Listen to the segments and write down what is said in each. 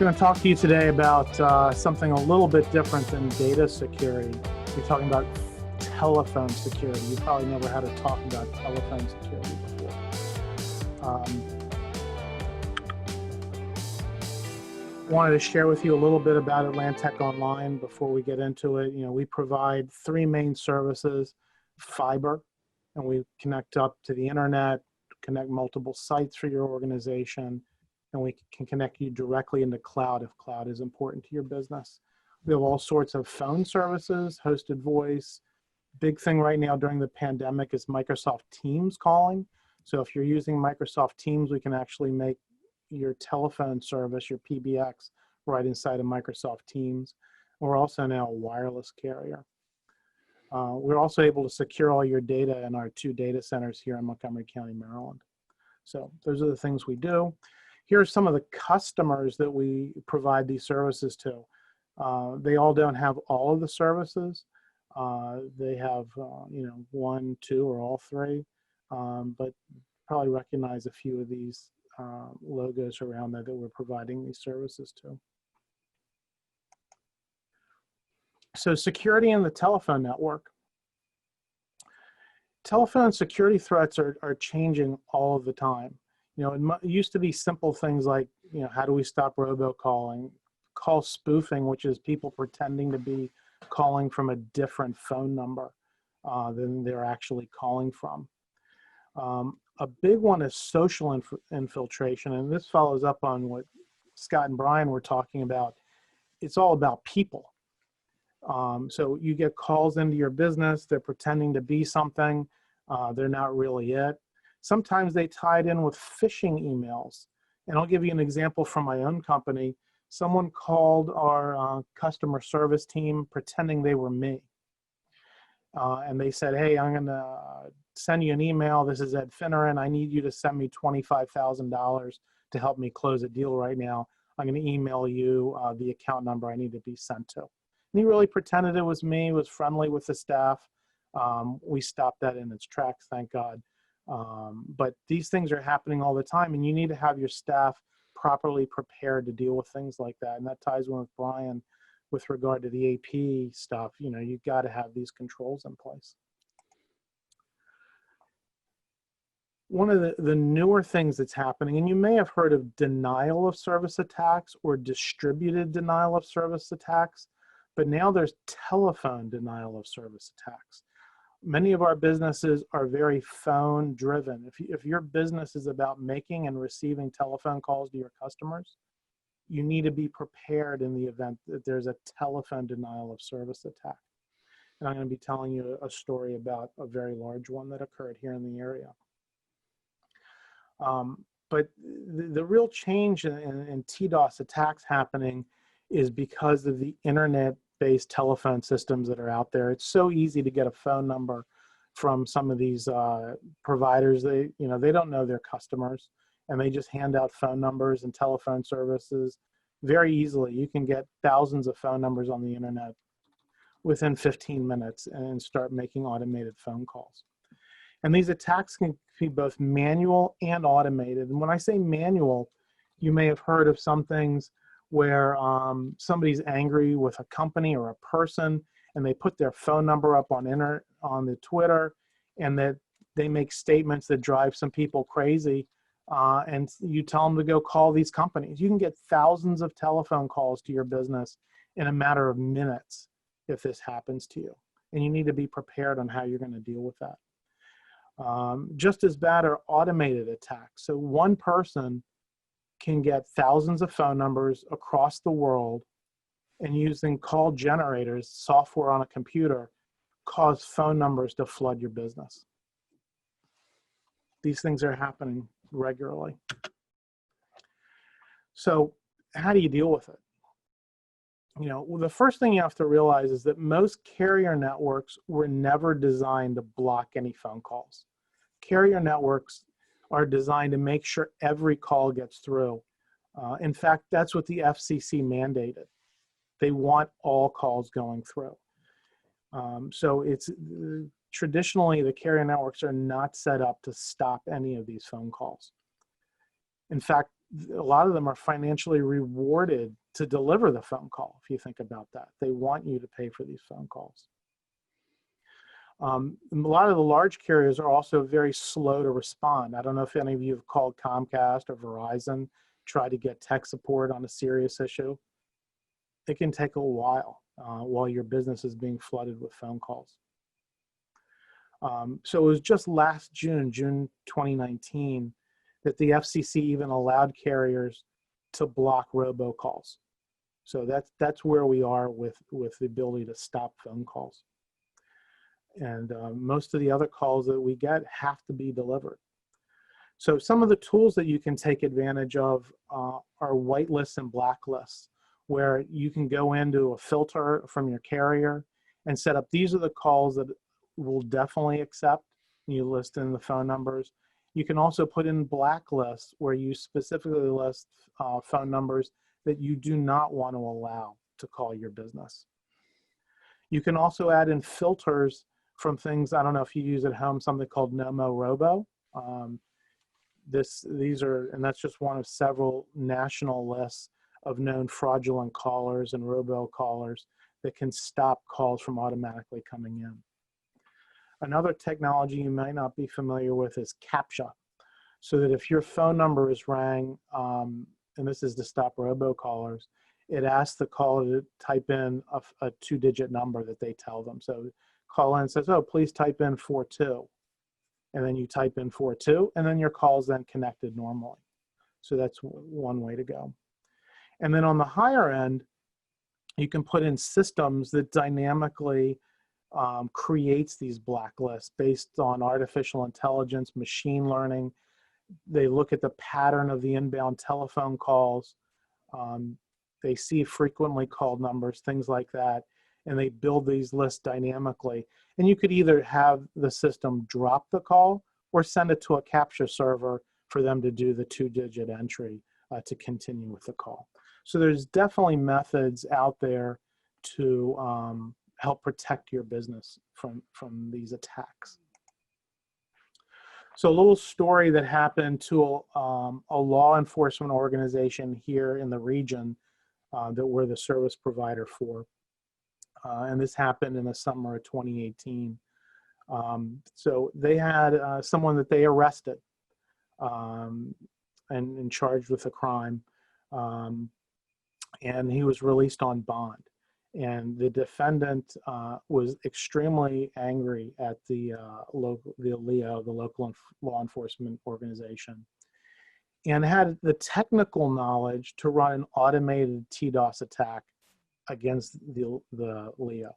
going to talk to you today about something a little bit different than data security. We're talking about telephone security. You probably never had to talk about telephone security before. Wanted to share with you a little bit about Atlantech Online before we get into it. You know, we provide three main services: fiber, and we connect up to the internet, connect multiple sites for your organization, and we can connect you directly into cloud if cloud is important to your business. We have all sorts of phone services, hosted voice. Big thing right now during the pandemic is Microsoft Teams calling. So if you're using Microsoft Teams, we can actually make your telephone service, your PBX, right inside of Microsoft Teams. We're also now a wireless carrier. We're also able to secure all your data in our 2 data centers here in Montgomery County, Maryland. So those are the things we do. Here are some of the customers that we provide these services to. They all don't have all of the services. They have, you know, 1, 2, or all 3, but probably recognize a few of these logos around there that we're providing these services to. So security in the telephone network. Telephone security threats are changing all of the time. You know, it used to be simple things like, you know, how do we stop robocalling? Call spoofing, which is people pretending to be calling from a different phone number than they're actually calling from. A big one is social infiltration, and this follows up on what Scott and Brian were talking about. It's all about people. So you get calls into your business, they're pretending to be something, they're not really it. Sometimes they tie it in with phishing emails. And I'll give you an example from my own company. Someone called our customer service team pretending they were me. And they said, hey, I'm gonna send you an email. This is at Fineran. I need you to send me $25,000 to help me close a deal right now. I'm gonna email you the account number I need to be sent to. And he really pretended it was me, was friendly with the staff. We stopped that in its tracks, thank God. But these things are happening all the time, and you need to have your staff properly prepared to deal with things like that. And that ties in with Brian with regard to the AP stuff. You know, you've got to have these controls in place. One of the newer things that's happening, and you may have heard of denial of service attacks or distributed denial of service attacks, but now there's telephone denial of service attacks. Many of our businesses are very phone driven. If your business is about making and receiving telephone calls to your customers, you need to be prepared in the event that there's a telephone denial of service attack. And I'm going to be telling you a story about a very large one that occurred here in the area. But the real change in TDOS attacks happening is because of the internet-based telephone systems that are out there. It's so easy to get a phone number from some of these providers. They don't know their customers, and they just hand out phone numbers and telephone services very easily. You can get thousands of phone numbers on the internet within 15 minutes and start making automated phone calls. And these attacks can be both manual and automated. And when I say manual, you may have heard of some things where somebody's angry with a company or a person, and they put their phone number up on the Twitter, and that they make statements that drive some people crazy, and you tell them to go call these companies. You can get thousands of telephone calls to your business in a matter of minutes if this happens to you, and you need to be prepared on how you're going to deal with that. Just as bad are automated attacks. So one person can get thousands of phone numbers across the world, and using call generators, software on a computer, cause phone numbers to flood your business. These things are happening regularly. So how do you deal with it? You know, well, the first thing you have to realize is that most carrier networks were never designed to block any phone calls. Carrier networks are designed to make sure every call gets through. In fact, that's what the FCC mandated. They want all calls going through. So it's traditionally the carrier networks are not set up to stop any of these phone calls. In fact, a lot of them are financially rewarded to deliver the phone call. If you think about that, they want you to pay for these phone calls. A lot of the large carriers are also very slow to respond. I don't know if any of you have called Comcast or Verizon, try to get tech support on a serious issue. It can take a while your business is being flooded with phone calls. So it was just last June 2019, that the FCC even allowed carriers to block robocalls. So that's where we are with the ability to stop phone calls. And most of the other calls that we get have to be delivered. So some of the tools that you can take advantage of are whitelists and blacklists, where you can go into a filter from your carrier and set up, these are the calls that will definitely accept. You list in the phone numbers. You can also put in blacklists where you specifically list phone numbers that you do not want to allow to call your business. You can also add in filters from things, I don't know if you use at home, something called NABOE. These are, and that's just one of several national lists of known fraudulent callers and robocallers that can stop calls from automatically coming in. Another technology you might not be familiar with is CAPTCHA. So that if your phone number is rang, and this is to stop robocallers, it asks the caller to type in a 2-digit number that they tell them. So call in and says, oh, please type in 42. And then you type in 42, and then your call is then connected normally. So that's one way to go. And then on the higher end, you can put in systems that dynamically creates these blacklists based on artificial intelligence, machine learning. They look at the pattern of the inbound telephone calls. They see frequently called numbers, things like that, and they build these lists dynamically. And you could either have the system drop the call or send it to a CAPTCHA server for them to do the 2-digit entry to continue with the call. So there's definitely methods out there to help protect your business from these attacks. So a little story that happened to a law enforcement organization here in the region that we're the service provider for. And this happened in the summer of 2018. So they had someone that they arrested and charged with a crime. And he was released on bond. And the defendant was extremely angry at the LEO, the local law enforcement organization, and had the technical knowledge to run an automated TDOS attack against the LEO.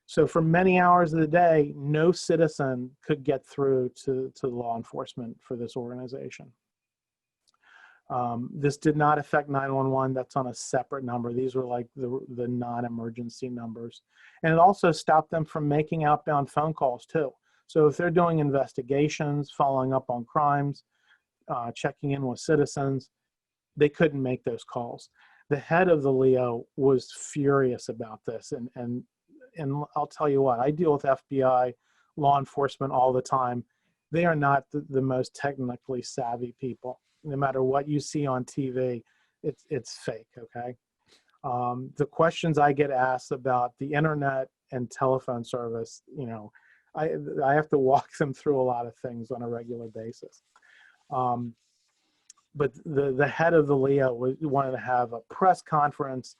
So for many hours of the day, no citizen could get through to law enforcement for this organization. This did not affect 911. That's on a separate number. These were like the non-emergency numbers. And it also stopped them from making outbound phone calls too. So if they're doing investigations, following up on crimes, checking in with citizens, they couldn't make those calls. The head of the LEO was furious about this. And I'll tell you what, I deal with FBI law enforcement all the time. They are not the most technically savvy people. No matter what you see on TV, it's fake, okay? The questions I get asked about the internet and telephone service, you know, I have to walk them through a lot of things on a regular basis. But the head of the LEO wanted to have a press conference,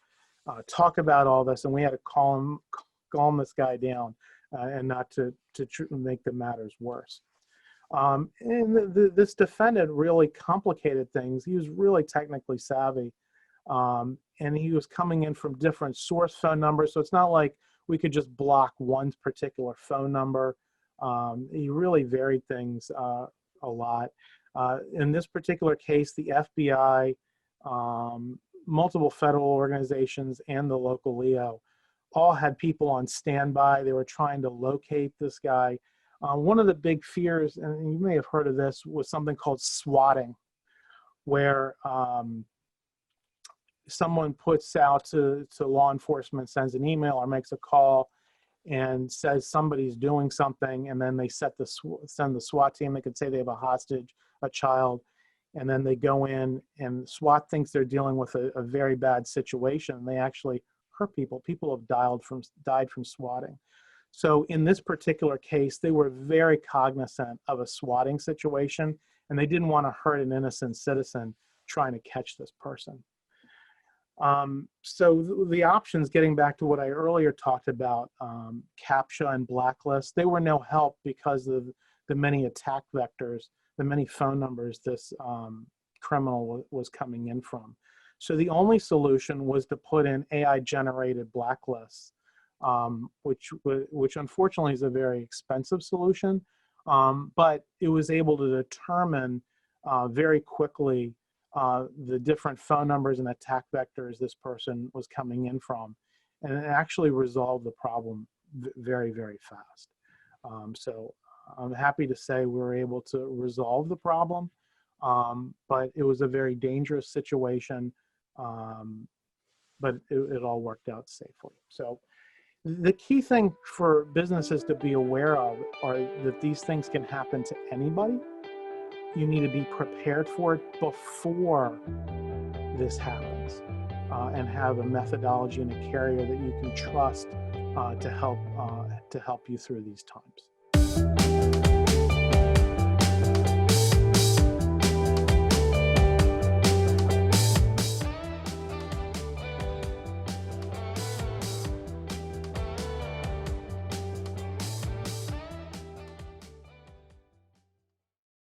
talk about all this, and we had to calm this guy down and not to make the matters worse. And this defendant really complicated things. He was really technically savvy, and he was coming in from different source phone numbers. So it's not like we could just block one particular phone number. He really varied things a lot. In this particular case, the FBI, multiple federal organizations, and the local LEO all had people on standby. They were trying to locate this guy. One of the big fears, and you may have heard of this, was something called swatting, where someone puts out to law enforcement, sends an email or makes a call and says somebody's doing something, and then they send the SWAT team. They could say they have a hostage, a child, and then they go in and SWAT thinks they're dealing with a very bad situation, and they actually hurt people. People have died from swatting. So in this particular case, they were very cognizant of a swatting situation, and they didn't want to hurt an innocent citizen trying to catch this person. So the options, getting back to what I earlier talked about, CAPTCHA and blacklist, they were no help because of the many attack vectors, the many phone numbers this criminal was coming in from. So the only solution was to put in AI-generated blacklists, which unfortunately is a very expensive solution, but it was able to determine very quickly the different phone numbers and attack vectors this person was coming in from, and it actually resolved the problem very, very fast. So I'm happy to say we were able to resolve the problem, but it was a very dangerous situation, but it all worked out safely. So the key thing for businesses to be aware of are that these things can happen to anybody. You need to be prepared for it before this happens, and have a methodology and a carrier that you can trust to help you through these times.